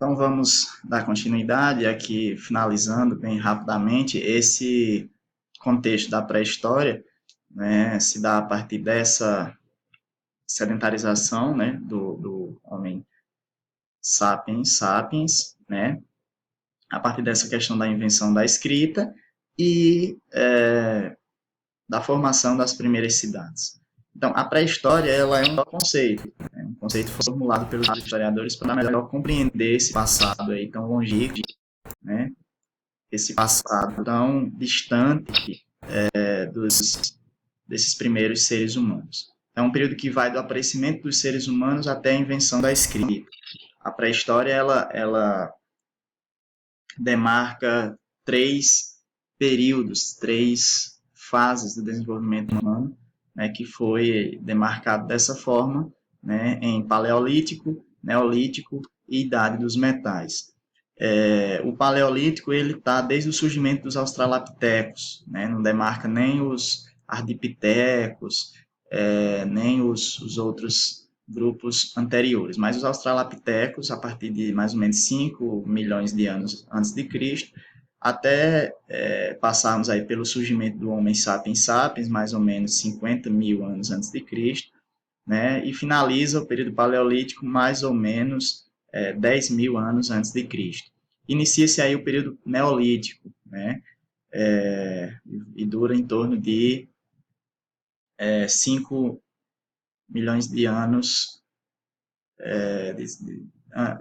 Então, vamos dar continuidade aqui, finalizando bem rapidamente. Esse contexto da pré-história, né, se dá a partir dessa sedentarização, né, do homem sapiens sapiens, né, a partir dessa questão da invenção da escrita e da formação das primeiras cidades. Então, a pré-história ela é um conceito formulado pelos historiadores para melhor compreender esse passado aí tão longínquo, né, esse passado tão distante desses primeiros seres humanos. É um período que vai do aparecimento dos seres humanos até a invenção da escrita. A pré-história ela demarca três períodos, três fases do desenvolvimento humano, né, que foi demarcado dessa forma, né, em Paleolítico, Neolítico e Idade dos Metais. O Paleolítico ele está desde o surgimento dos Australopitecos, né, não demarca nem os Ardipithecus, nem os outros grupos anteriores, mas os Australopitecos, a partir de mais ou menos 5 milhões de anos antes de Cristo, até passarmos aí pelo surgimento do Homo sapiens sapiens, mais ou menos 50 mil anos antes de Cristo, né, e finaliza o período paleolítico mais ou menos 10 mil anos antes de Cristo. Inicia-se aí o período neolítico, né, e dura em torno de 5 milhões de anos,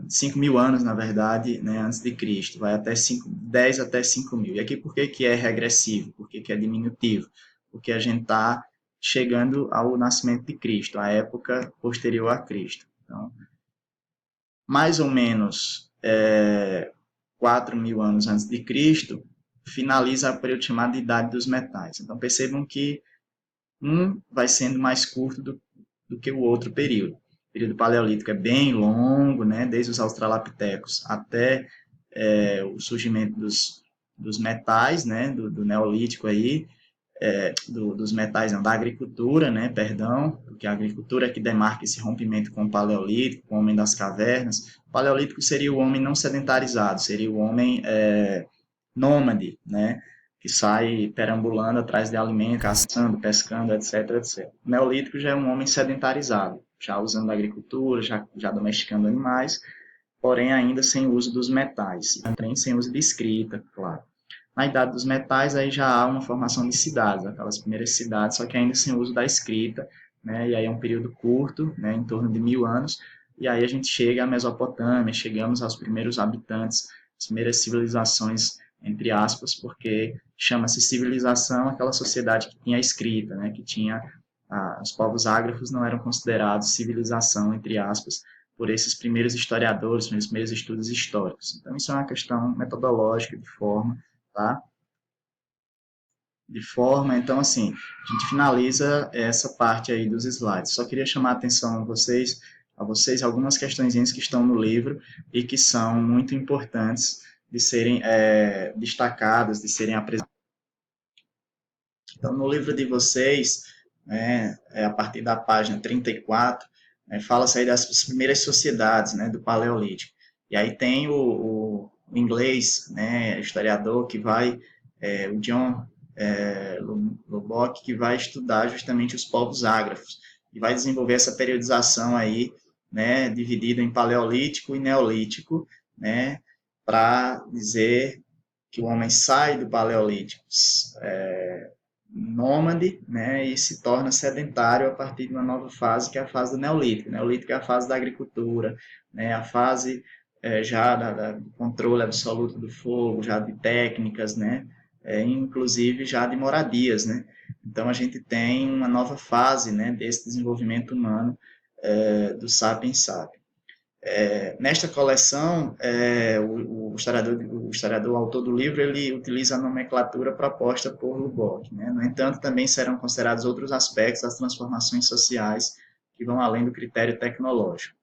5 mil anos, na verdade, né, antes de Cristo, vai até 10 até 5 mil. E aqui por que é regressivo? Por que é diminutivo? Porque a gente está chegando ao nascimento de Cristo, a época posterior a Cristo. Então, mais ou menos 4 mil anos antes de Cristo, finaliza o período chamado de Idade dos Metais. Então, percebam que um vai sendo mais curto do que o outro período. O período paleolítico é bem longo, né, desde os australopitecos até o surgimento dos metais, né, do neolítico aí, dos metais, não, da agricultura, né, perdão, porque a agricultura é que demarca esse rompimento com o paleolítico, com o homem das cavernas. O paleolítico seria o homem não sedentarizado, seria o homem nômade, né, que sai perambulando atrás de alimento, caçando, pescando, etc, etc. O neolítico já é um homem sedentarizado, já usando a agricultura, já domesticando animais, porém ainda sem uso dos metais, e também sem uso de escrita, claro. Na Idade dos Metais, aí já há uma formação de cidades, aquelas primeiras cidades, só que ainda sem uso da escrita, né, e aí é um período curto, né, em torno de 1000 anos, e aí a gente chega à Mesopotâmia, chegamos aos primeiros habitantes, as primeiras civilizações, entre aspas, porque chama-se civilização aquela sociedade que tinha escrita, né, que tinha, os povos ágrafos não eram considerados civilização, entre aspas, por esses primeiros historiadores, pelos primeiros estudos históricos. Então, isso é uma questão metodológica, de forma, tá? De forma, então, assim, a gente finaliza essa parte aí dos slides. Só queria chamar a atenção a vocês algumas questõezinhas que estão no livro e que são muito importantes de serem destacadas, de serem apresentadas. Então, no livro de vocês, né, a partir da página 34, fala-se aí das primeiras sociedades, né, do Paleolítico. E aí tem o inglês, né, historiador, que vai, o John Lubbock, que vai estudar justamente os povos ágrafos, e vai desenvolver essa periodização aí, né, dividida em Paleolítico e Neolítico, né, para dizer que o homem sai do Paleolítico nômade, né, e se torna sedentário a partir de uma nova fase, que é a fase do Neolítico. O Neolítico é a fase da agricultura, né, a fase já do controle absoluto do fogo, já de técnicas, né, inclusive já de moradias, né. Então, a gente tem uma nova fase, né, desse desenvolvimento humano do Sapiens Sapiens. Nesta coleção, o autor do livro, ele utiliza a nomenclatura proposta por Lubbock, né? No entanto, também serão considerados outros aspectos das transformações sociais que vão além do critério tecnológico,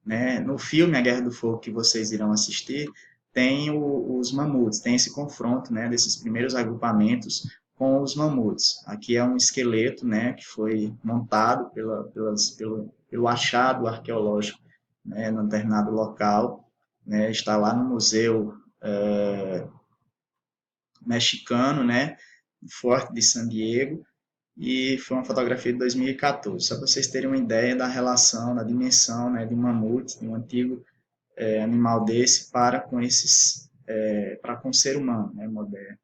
né? No filme A Guerra do Fogo, que vocês irão assistir, tem os mamutes, tem esse confronto, né, desses primeiros agrupamentos com os mamutes. Aqui é um esqueleto, né, que foi montado pelo achado arqueológico, né, num determinado local, né, está lá no Museu Mexicano, né, Forte de San Diego, e foi uma fotografia de 2014, só para vocês terem uma ideia da relação, da dimensão, né, de um mamute, de um antigo animal desse para com o ser humano, né, moderno.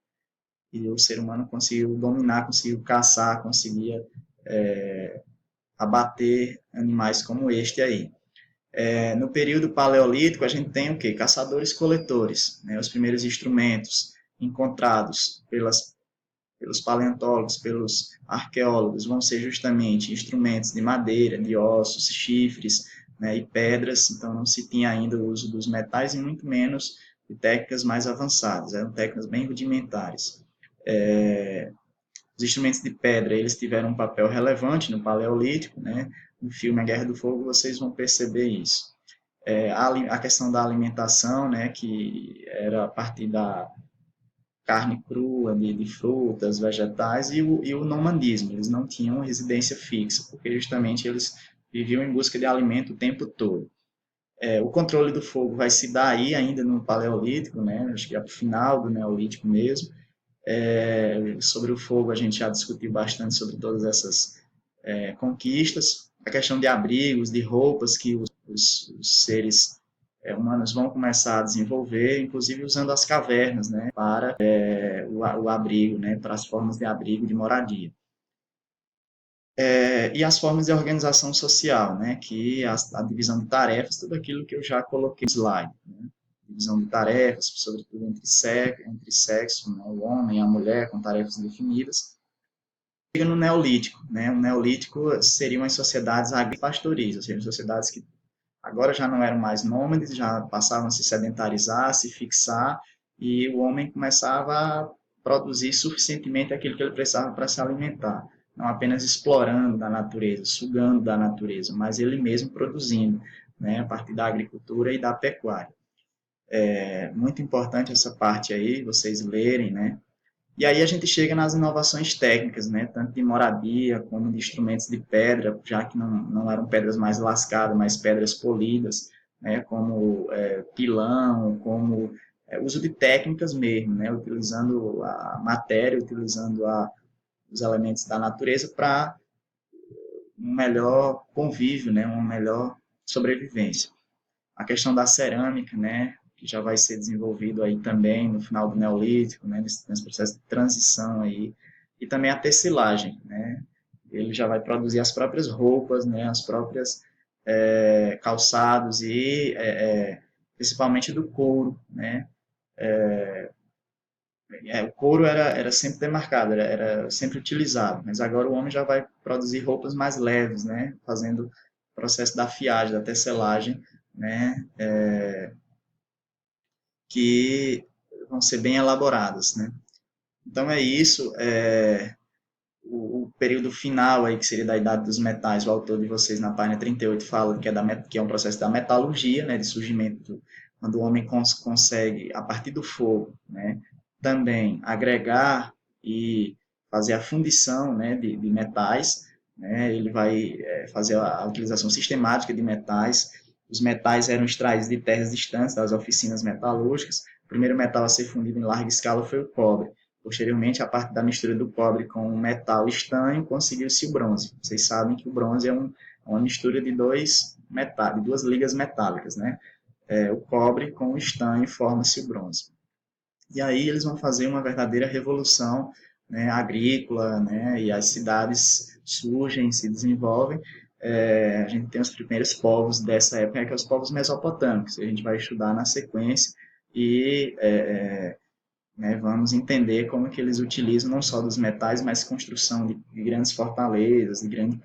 E o ser humano conseguiu dominar, conseguiu caçar, conseguia abater animais como este aí. No período paleolítico, a gente tem o quê? Caçadores-coletores, né? Os primeiros instrumentos encontrados pelos paleontólogos, pelos arqueólogos, vão ser justamente instrumentos de madeira, de ossos, chifres, né, e pedras. Então, não se tinha ainda o uso dos metais e muito menos de técnicas mais avançadas. Eram técnicas bem rudimentares. Os instrumentos de pedra, eles tiveram um papel relevante no Paleolítico, né? No filme A Guerra do Fogo vocês vão perceber isso. A questão da alimentação, né, que era a partir da carne crua, de frutas, vegetais, e o nomandismo. Eles não tinham residência fixa, porque justamente eles viviam em busca de alimento o tempo todo. O controle do fogo vai se dar aí ainda no Paleolítico, né? Acho que é para o final do Neolítico mesmo. Sobre o fogo a gente já discutiu bastante sobre todas essas conquistas. A questão de abrigos, de roupas que os seres humanos vão começar a desenvolver, inclusive usando as cavernas, né, para o abrigo, né, para as formas de abrigo, de moradia. E as formas de organização social, né, que a divisão de tarefas, tudo aquilo que eu já coloquei no slide, né, divisão de tarefas, sobretudo entre sexo, né, o homem e a mulher, com tarefas definidas. Chega no Neolítico, né, o Neolítico seriam as sociedades agripastoris, ou seja, sociedades que agora já não eram mais nômades, já passavam a se sedentarizar, a se fixar, e o homem começava a produzir suficientemente aquilo que ele precisava para se alimentar, não apenas explorando da natureza, sugando da natureza, mas ele mesmo produzindo, né, a partir da agricultura e da pecuária. É muito importante essa parte aí, vocês lerem, né? E aí a gente chega nas inovações técnicas, né, tanto de moradia como de instrumentos de pedra, já que não eram pedras mais lascadas, mas pedras polidas, né, como pilão, como uso de técnicas mesmo, né, utilizando a matéria, utilizando os elementos da natureza para um melhor convívio, né, uma melhor sobrevivência. A questão da cerâmica, né, que já vai ser desenvolvido aí também no final do Neolítico, né, nesse processo de transição aí, e também a tecelagem, né, ele já vai produzir as próprias roupas, né, as próprias calçados e principalmente do couro, né, o couro era sempre demarcado, era sempre utilizado, mas agora o homem já vai produzir roupas mais leves, né, fazendo o processo da fiagem, da tecelagem, né, que vão ser bem elaboradas, né? Então é isso, o período final aí, que seria da Idade dos Metais, o autor de vocês na página 38 fala que é um processo da metalurgia, né, de surgimento, quando o homem consegue, a partir do fogo, né, também agregar e fazer a fundição, né, de metais, né, ele vai fazer a utilização sistemática de metais. Os metais eram extraídos de terras distantes das oficinas metalúrgicas. O primeiro metal a ser fundido em larga escala foi o cobre. Posteriormente, a parte da mistura do cobre com o metal estanho, conseguiu-se o bronze. Vocês sabem que o bronze é uma mistura de de duas ligas metálicas, né? O cobre com o estanho forma-se o bronze. E aí eles vão fazer uma verdadeira revolução, né, agrícola, né, e as cidades surgem, se desenvolvem. A gente tem os primeiros povos dessa época, que são os povos mesopotâmicos, que a gente vai estudar na sequência, e né, vamos entender como que eles utilizam não só dos metais, mas construção de grandes fortalezas, de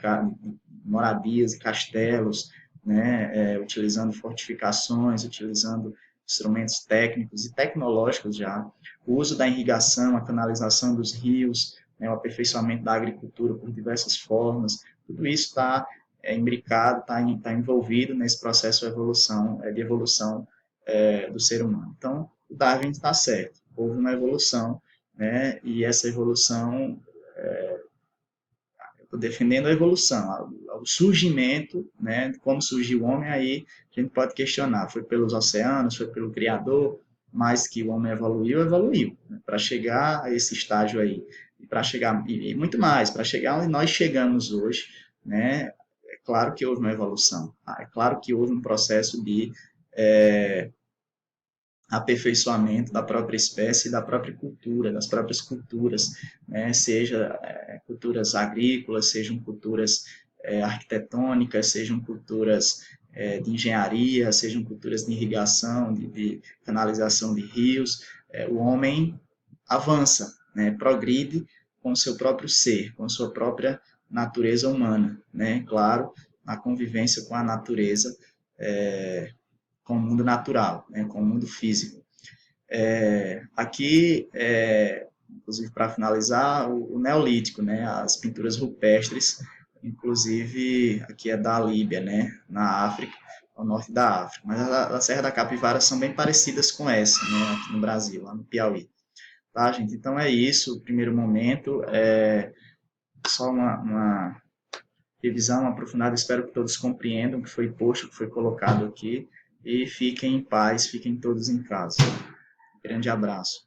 moradias e castelos, né, utilizando fortificações, utilizando instrumentos técnicos e tecnológicos já, o uso da irrigação, a canalização dos rios, né, o aperfeiçoamento da agricultura por diversas formas, tudo isso está imbricado, está envolvido nesse processo de evolução do ser humano. Então, o Darwin está certo, houve uma evolução, né, e essa evolução estou defendendo a evolução, o surgimento, né, como surgiu o homem, aí a gente pode questionar, foi pelos oceanos, foi pelo Criador, mas que o homem evoluiu, evoluiu, né, para chegar a esse estágio aí, e para chegar, e muito mais, para chegar onde nós chegamos hoje, né, é claro que houve uma evolução, tá? É claro que houve um processo de aperfeiçoamento da própria espécie e da própria cultura, das próprias culturas, né? Seja culturas agrícolas, sejam culturas arquitetônicas, sejam culturas de engenharia, sejam culturas de irrigação, de canalização de rios, o homem avança, né? Progride com o seu próprio ser, com a sua própria natureza humana, né? Claro, na convivência com a natureza, com o mundo natural, né, com o mundo físico. Aqui, inclusive para finalizar, o Neolítico, né, as pinturas rupestres, inclusive aqui é da Líbia, né, na África, ao norte da África. Mas a Serra da Capivara são bem parecidas com essa, né, aqui no Brasil, lá no Piauí. Tá, gente? Então é isso, o primeiro momento. Só uma revisão aprofundada, espero que todos compreendam o que foi posto, o que foi colocado aqui, e fiquem em paz, fiquem todos em casa. Grande abraço.